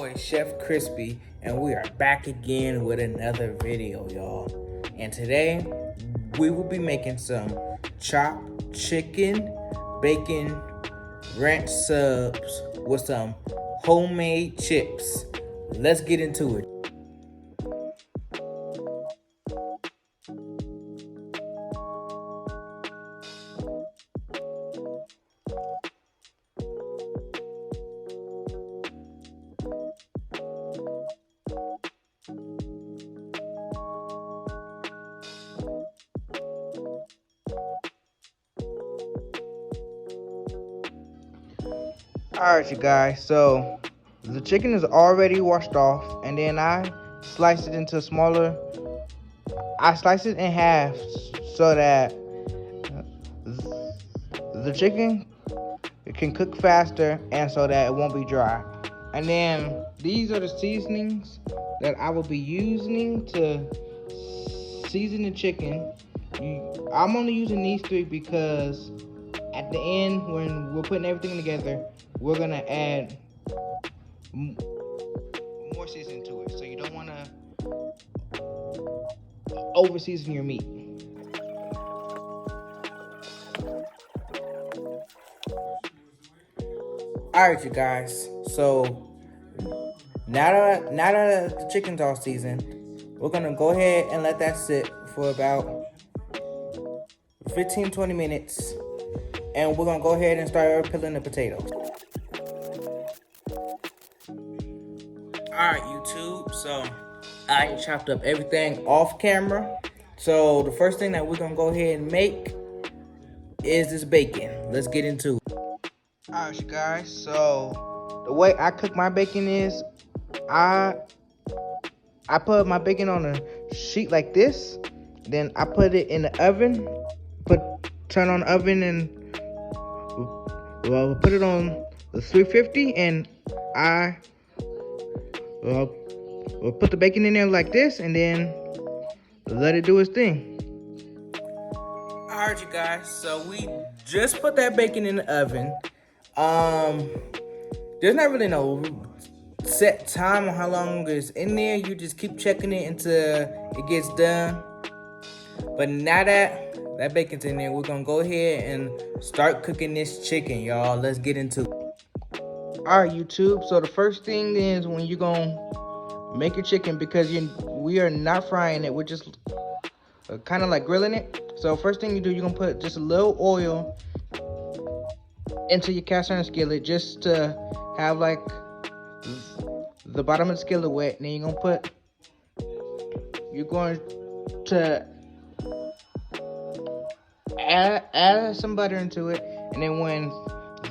boy Chef Crispy, and we are back again with another video, y'all. And today we will be making some chopped chicken bacon ranch subs with some homemade chips. Let's get into it. Alright, you guys, so the chicken is already washed off, and then I sliced it into smaller. I sliced it in half so that the chicken can cook faster and so that it won't be dry. And then these are the seasonings that I will be using to season the chicken. I'm only using these three because at the end, when we're putting everything together, we're gonna add more seasoning to it. So you don't wanna over season your meat. Alright, you guys, so now that the chicken's all seasoned, we're gonna go ahead and let that sit for about 15-20 minutes, and we're gonna go ahead and start peeling the potatoes. Alright, YouTube, so I chopped up everything off camera. So the first thing that we're gonna go ahead and make is this bacon. Let's get into it. Alright, you guys, so the way I cook my bacon is I put my bacon on a sheet like this, then I put it in the oven, turn on the oven and put it on the 350, and I we'll put the bacon in there like this, and then let it do its thing. Alright, you guys, so we just put that bacon in the oven. There's not really no set time on how long it's in there. You just keep checking it until it gets done. But now that bacon's in there, we're gonna go ahead and start cooking this chicken, y'all. Let's get into it. Alright, YouTube, so the first thing is when you're gonna make your chicken, because we are not frying it, we're just kind of like grilling it. So first thing you do, you're gonna put just a little oil into your cast iron skillet just to have like the bottom of the skillet wet, and then you're going to add some butter into it, and then when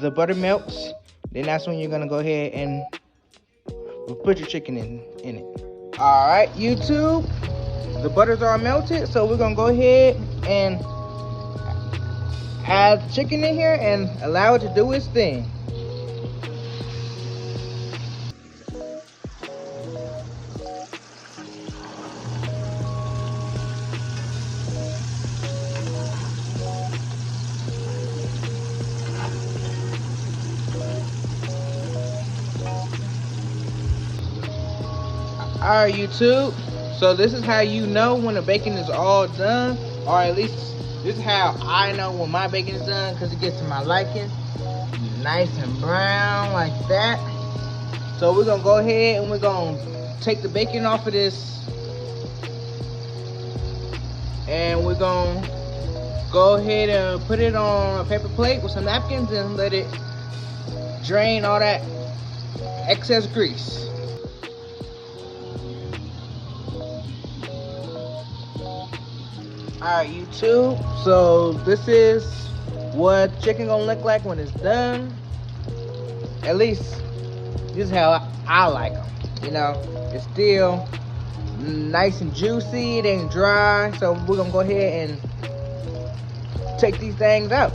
the butter melts, then that's when you're gonna go ahead and put your chicken in it. Alright, YouTube, the butter's all melted, so we're gonna go ahead and add the chicken in here and allow it to do its thing. Alright, YouTube, so this is how you know when the bacon is all done, or at least this is how I know when my bacon is done, because it gets to my liking. Nice and brown like that. So we're going to go ahead and we're going to take the bacon off of this, and we're going to go ahead and put it on a paper plate with some napkins and let it drain all that excess grease. Alright, YouTube, so this is what chicken gonna look like when it's done. At least this is how I like them. You know, it's still nice and juicy, it ain't dry. So we're gonna go ahead and take these things out.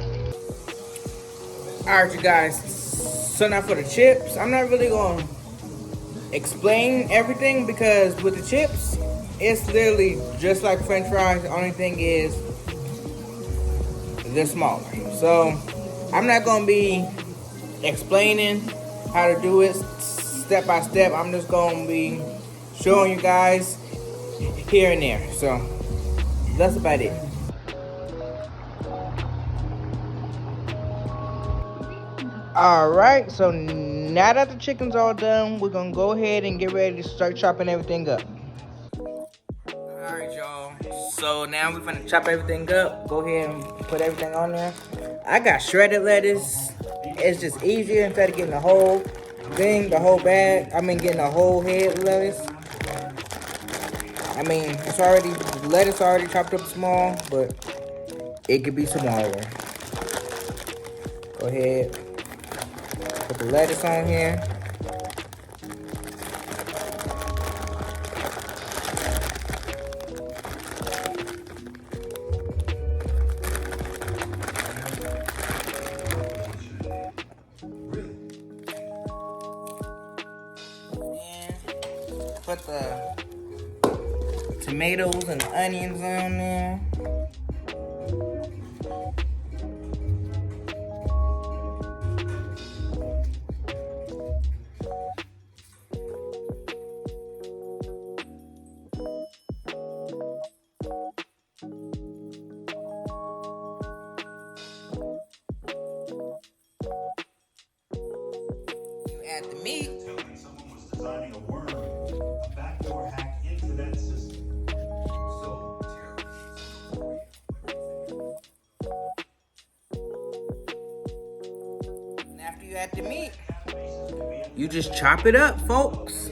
Alright, you guys, so now for the chips, I'm not really gonna explain everything, because with the chips, it's literally just like French fries. The only thing is they're smaller. So I'm not gonna be explaining how to do it step by step. I'm just gonna be showing you guys here and there. So that's about it. Alright, so now that the chicken's all done, we're gonna go ahead and get ready to start chopping everything up. Alright, y'all. So now we're gonna chop everything up. Go ahead and put everything on there. I got shredded lettuce. It's just easier instead of getting the whole thing, the whole bag. I mean, getting the whole head lettuce. I mean, it's already, the lettuce already chopped up small, but it could be smaller. Go ahead. Put the lettuce on here. And put the tomatoes and onions on there. Add the meat. Someone was designing a worm, a backdoor hack into that system. So And after you add the meat, you just chop it up, folks.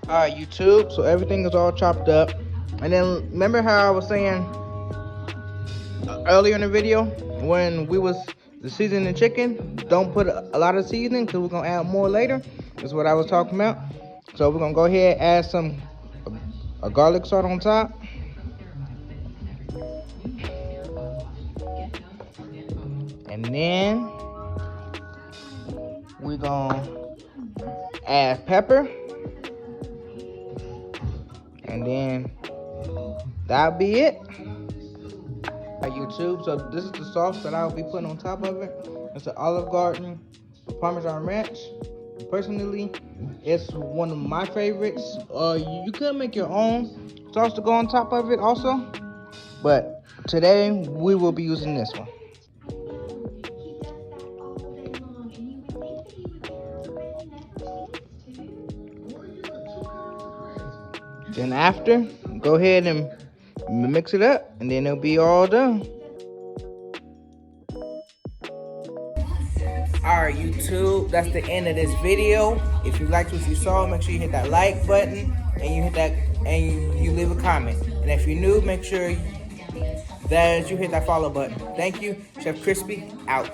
Alright, YouTube, so everything is all chopped up. And then remember how I was saying earlier in the video when we was seasoning the chicken, don't put a lot of seasoning because we're gonna add more later. That's what I was talking about. So we're gonna go ahead and add some a garlic salt on top. And then we're gonna add pepper. And then that'll be it. YouTube, so this is the sauce that I'll be putting on top of it. It's an Olive Garden Parmesan Ranch. Personally, it's one of my favorites. You could make your own sauce to go on top of it also, but today we will be using this one. Then after, go ahead and mix it up, and then it'll be all done. Alright, YouTube, that's the end of this video. If you liked what you saw, make sure you hit that like button and you leave a comment. And if you're new, make sure that you hit that follow button. Thank you. Chef Crispy out.